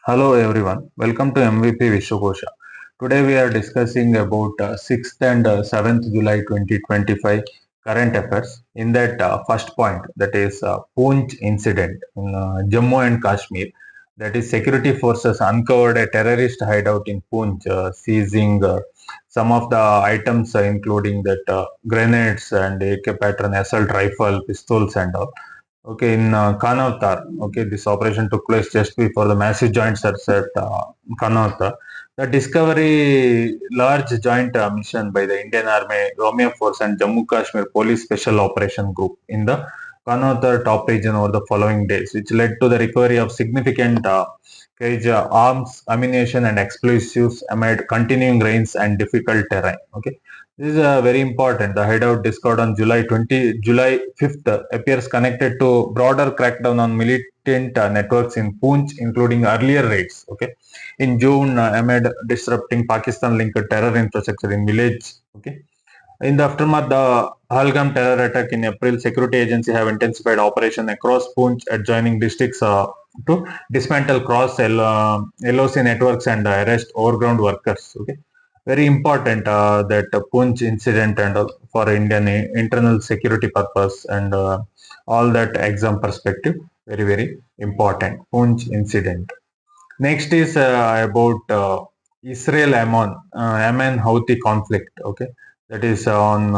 Hello everyone, welcome to MVP Vishwakosha. Today we are discussing about 6th and 7th July 2025 current affairs. In that first point, that is Poonch incident in Jammu and Kashmir, that is security forces uncovered a terrorist hideout in Poonch, seizing some of the items including that grenades and AK pattern assault rifle, pistols and all. Okay, in Kanavtar, okay, this operation took place just before the massive joint search at Kanavtar. The Discovery large joint mission by the Indian Army, Romeo Force and Jammu Kashmir Police Special Operation Group in the Kanavtar top region over the following days, which led to the recovery of significant arms, ammunition and explosives amid continuing rains and difficult terrain. Okay, this is very important. The hideout discovered on July 5th appears connected to broader crackdown on militant networks in Poonch, including earlier raids. Okay, in June, amid disrupting Pakistan-linked terror infrastructure in village. Okay, in the aftermath, the Halgam terror attack in April, security agencies have intensified operation across Poonch adjoining districts to dismantle cross LOC networks and arrest overground workers. Okay, very important that Poonch incident and for Indian internal security purpose and all that exam perspective. Very important Poonch incident. Next is about Israel Yemen Houthi conflict. Okay, that is on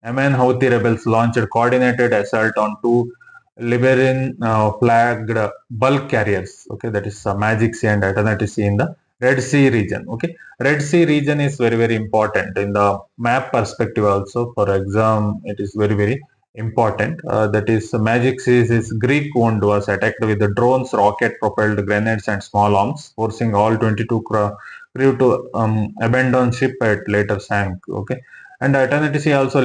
Yemen Houthi rebels launched coordinated assault on two Liberian flagged bulk carriers. Okay, that is Magic Sea and Eternity Sea in the Red Sea region. Okay, Red Sea region is very important in the map perspective also. For exam, it is very important. That is, Magic Seas is Greek owned, was attacked with the drones, rocket propelled grenades, and small arms, forcing all 22 crew to abandon ship at later sank. Okay, and Eternity Sea also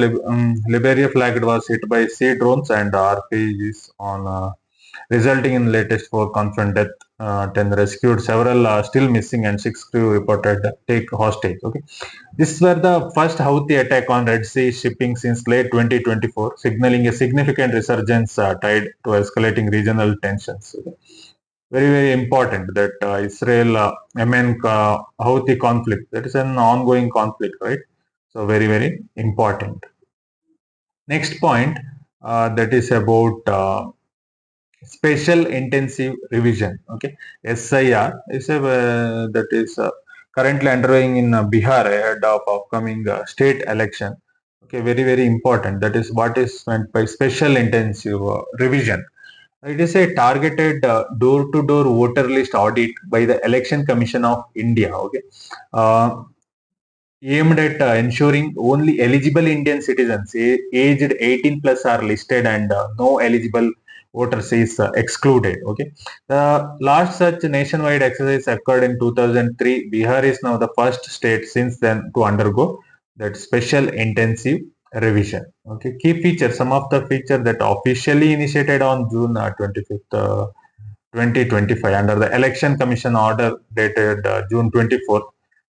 Liberia flagged was hit by sea drones and RPGs on. Resulting in latest four confirmed death, 10 rescued, several are still missing, and 6 crew reported take hostage. Okay, these were the first Houthi attack on Red Sea shipping since late 2024, signaling a significant resurgence tied to escalating regional tensions. Okay. Very important that Israel Yemen Houthi conflict, that is an ongoing conflict, right? So very important. Next point, that is about special intensive revision. Okay, SIR is a that is currently undergoing in Bihar ahead of upcoming state election. Okay, very important. That is what is meant by special intensive revision. It is a targeted door-to-door voter list audit by the Election Commission of India. Okay, uh, aimed at ensuring only eligible Indian citizens aged 18 plus are listed and no eligible voters is excluded. Okay, the last such nationwide exercise occurred in 2003. Bihar is now the first state since then to undergo that special intensive revision. Okay, key features. Some of the features that officially initiated on June 25th. 2025 under the Election Commission order dated June 24th.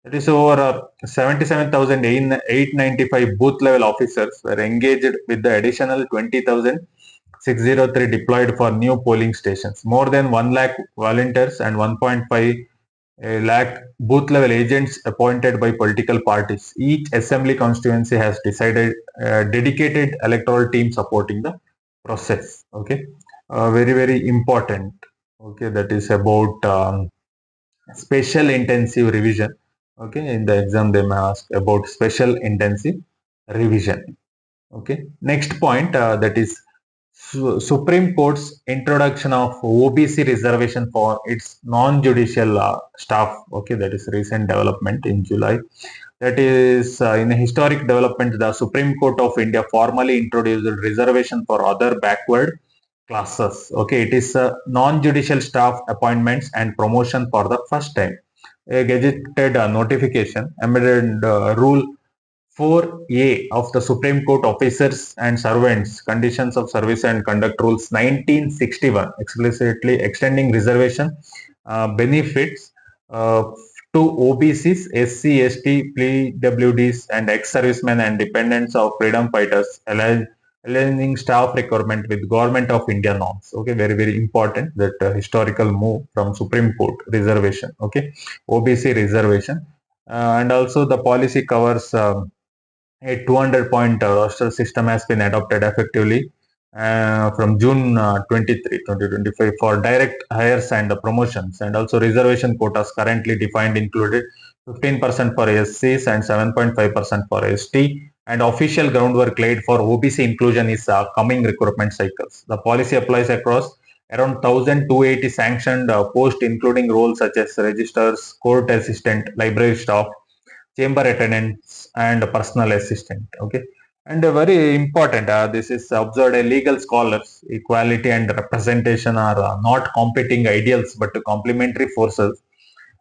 That is over 77,895 booth level officers were engaged with the additional 20,603 deployed for new polling stations. More than 1 lakh volunteers and 1.5 lakh booth level agents appointed by political parties. Each assembly constituency has decided dedicated electoral team supporting the process. Okay, very important. Okay, that is about special intensive revision. Okay, in the exam they may ask about special intensive revision. Okay, next point, that is Supreme Court's introduction of OBC reservation for its non-judicial staff. Okay, that is recent development in July. That is in a historic development, the Supreme Court of India formally introduced reservation for other backward classes. Okay, it is non-judicial staff appointments and promotion for the first time. A gazetted notification amended Rule 4A of the Supreme Court Officers and Servants Conditions of Service and Conduct Rules 1961 explicitly extending reservation benefits to OBCs, SC, ST, PWDs, and ex-servicemen and dependents of freedom fighters aligning staff requirement with Government of India norms. Okay, very very important that historical move from Supreme Court reservation. Okay, OBC reservation, and also the policy covers. A 200-point roster system has been adopted effectively from June 23, 2025 for direct hires and promotions, and also reservation quotas currently defined included 15% for SCs and 7.5% for ST, and official groundwork laid for OBC inclusion is coming recruitment cycles. The policy applies across around 1,280 sanctioned posts, including roles such as registrars, court assistant, library staff, chamber attendants, and personal assistant. Okay, and very important, this is observed a legal scholars equality and representation are not competing ideals but complementary forces,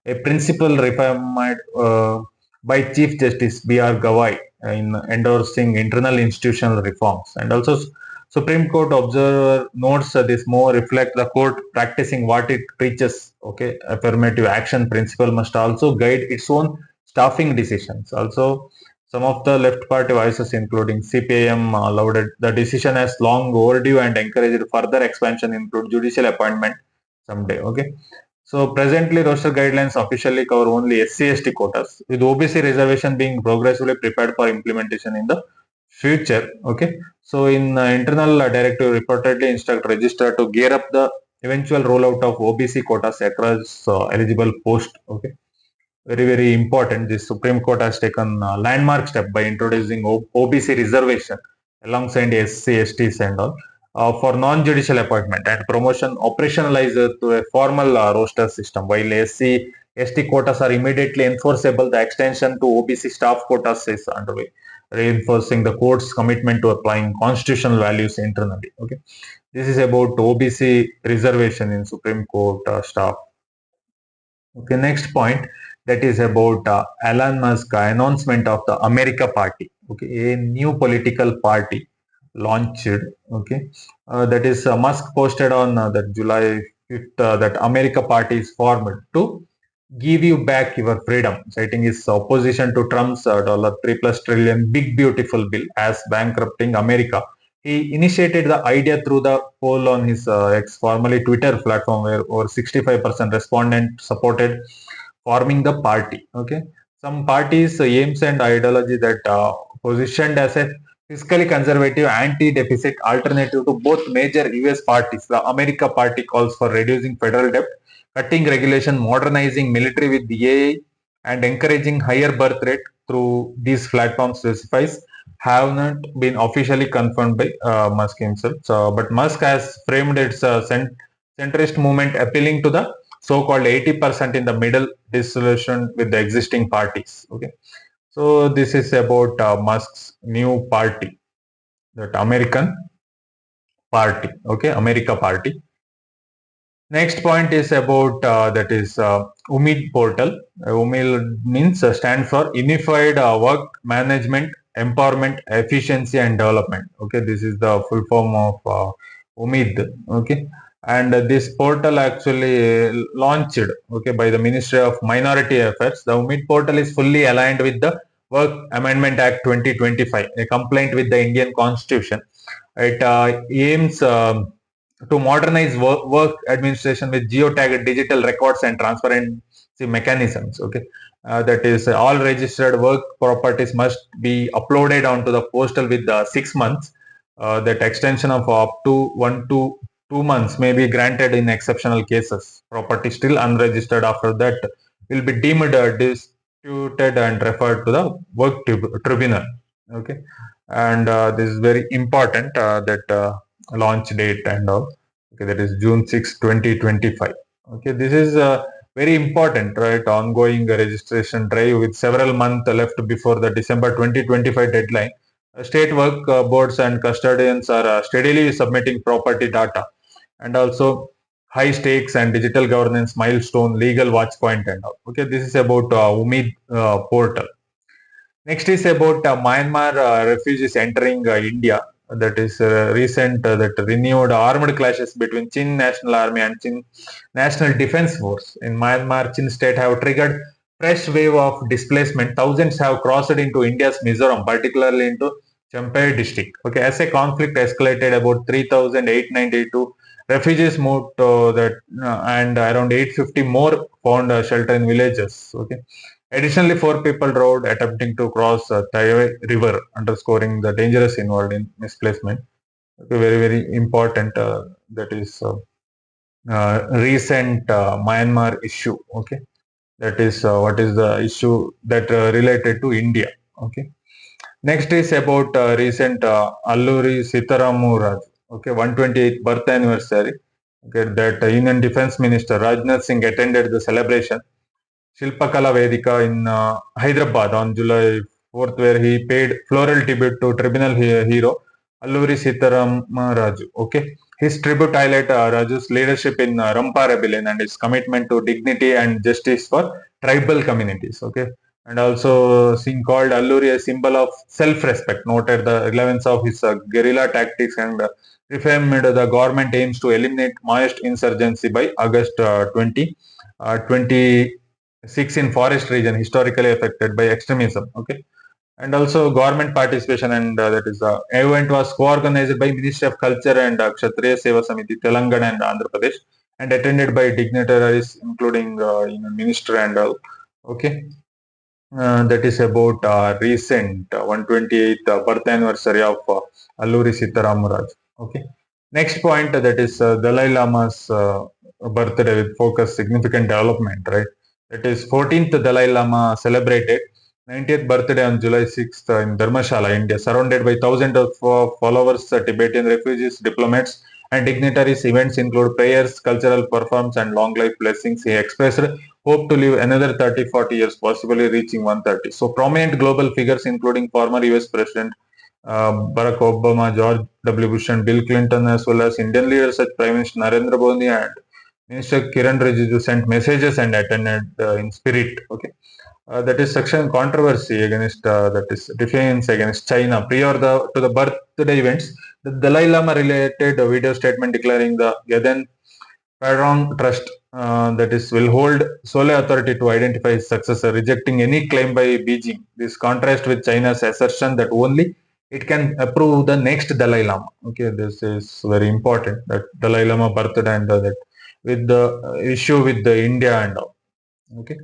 a principle reaffirmed by Chief Justice B.R. Gawai in endorsing internal institutional reforms. And also, Supreme Court observer notes this more reflect the court practicing what it preaches. Okay, affirmative action principle must also guide its own staffing decisions. Also, some of the left party voices, including CPIM, lauded the decision as long overdue and encouraged further expansion, include judicial appointment someday. Okay, so presently, roster guidelines officially cover only SC/ST quotas, with OBC reservation being progressively prepared for implementation in the future. Okay, so in internal directive reportedly instruct register to gear up the eventual rollout of OBC quotas across eligible posts. Okay, very very important. The Supreme Court has taken a landmark step by introducing OBC reservation alongside SC/STs and all for non-judicial appointment and promotion operationalized to a formal roster system. While SC/ST quotas are immediately enforceable, the extension to OBC staff quotas is underway, reinforcing the court's commitment to applying constitutional values internally. Okay, this is about OBC reservation in Supreme Court staff. Okay, next point, that is about Elon Musk announcement of the America Party. Okay, a new political party launched. Okay, that is Musk posted on that July 5th that America Party is formed to give you back your freedom, citing his opposition to Trump's $3+ trillion big beautiful bill as bankrupting America. He initiated the idea through the poll on his ex, formerly Twitter platform, where over 65% respondent supported forming the party. Okay, some parties' aims and ideology that positioned as a fiscally conservative, anti-deficit alternative to both major U.S. parties. The America Party calls for reducing federal debt, cutting regulation, modernizing military with the AI, and encouraging higher birth rate through these platforms specifies have not been officially confirmed by Musk himself. So, but Musk has framed its centrist movement appealing to the so-called 80% in the middle dissolution with the existing parties. Okay, so this is about Musk's new party, that American Party. Okay, America Party. Next point is about that is UMEED Portal. UMEED means stand for Unified Work Management, Empowerment, Efficiency and Development. Okay, this is the full form of UMEED. Okay, and this portal actually launched, okay, by the Ministry of Minority Affairs. The UMEED portal is fully aligned with the Work Amendment Act 2025, a complaint with the Indian Constitution. It aims to modernize work administration with geotagged digital records and transparency mechanisms. Okay, that is all registered work properties must be uploaded onto the portal with 6 months. That extension of up to 1 to 2 months may be granted in exceptional cases. Property still unregistered after that will be deemed disputed and referred to the work tribunal. Okay, and this is very important, that launch date and all. Okay, that is June 6, 2025. Okay, this is very important, right? Ongoing registration drive with several months left before the December 2025 deadline. State work boards and custodians are steadily submitting property data, and also high stakes and digital governance milestone, legal watch point and all. Okay, this is about UMEED portal. Next is about Myanmar refugees entering India. That is recent that renewed armed clashes between Chin National Army and Chin National Defense Force in Myanmar. Chin state have triggered fresh wave of displacement. Thousands have crossed into India's Mizoram, particularly into Champai district. Okay, as a conflict escalated, about 3,892 refugees moved to that, and around 850 more found shelter in villages. Okay. Additionally, 4 people drowned attempting to cross Taiwan River, underscoring the dangers involved in misplacement. Okay, very important. That is recent Myanmar issue. Okay, that is what is the issue that related to India. Okay. Next is about recent Alluri Sitarama Raju. Okay, 128th birth anniversary. Okay, that Union Defense Minister Rajnath Singh attended the celebration Shilpakala Vedika in Hyderabad on July 4th, where he paid floral tribute to tribunal hero Alluri Sitarama Raju. Okay, his tribute highlight Raju's leadership in Rampa Rebellion and his commitment to dignity and justice for tribal communities. Okay, and also Singh called Alluri a symbol of self-respect, noted the relevance of his guerrilla tactics and reaffirmed the government aims to eliminate Maoist insurgency by August 2026 in forest region historically affected by extremism. Okay, and also government participation, and that is the event was co-organized by Ministry of Culture and Kshatriya Seva Samiti Telangana and Andhra Pradesh, and attended by dignitaries including minister and all. Okay, that is about recent 128th birth anniversary of Alluri Sitarama Raju. Okay. Next point, that is Dalai Lama's birthday with focus significant development, right? That is 14th Dalai Lama celebrated 90th birthday on July 6th in Dharmashala, India, surrounded by thousands of followers, Tibetan refugees, diplomats, and dignitaries. Events include prayers, cultural performances, and long life blessings. He expressed hope to live another 30-40 years, possibly reaching 130. So prominent global figures including former US President Barack Obama, George W. Bush and Bill Clinton, as well as Indian leaders such Prime Minister Narendra Modi and Minister Kiran Rijiju sent messages and attended in spirit. Okay. That is section controversy against that is defiance against China. Prior to the birthday events, the Dalai Lama related a video statement declaring the Yeden Padang Trust that is will hold sole authority to identify his successor, rejecting any claim by Beijing. This contrast with China's assertion that only it can approve the next Dalai Lama. Okay, this is very important. That Dalai Lama birthday and that with the issue with the India and all. Okay.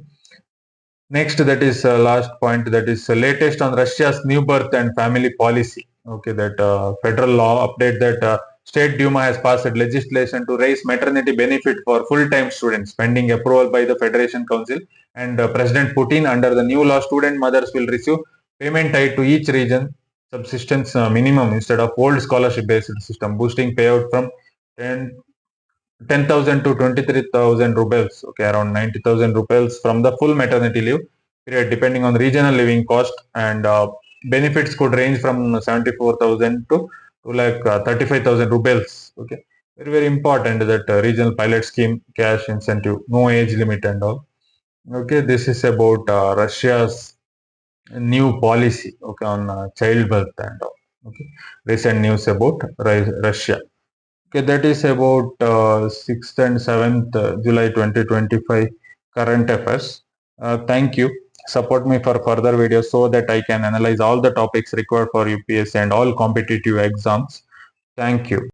Next, that is last point, that is latest on Russia's new birth and family policy. Okay, that federal law update that State Duma has passed legislation to raise maternity benefit for full-time students, pending approval by the Federation Council and President Putin. Under the new law, student mothers will receive payment tied to each region subsistence minimum instead of old scholarship-based system, boosting payout from 10,000 to 23,000 rupees, okay, around 90,000 rupees from the full maternity leave period, depending on regional living cost, and benefits could range from 74,000 to like 35,000 rupees. Okay, very important that regional pilot scheme, cash incentive, no age limit and all. Okay, this is about Russia's new policy. Okay, on childbirth and all. Okay, recent news about Russia. Okay, that is about 6th and 7th July 2025 current affairs. Thank you. Support me for further videos so that I can analyze all the topics required for UPSC and all competitive exams. Thank you.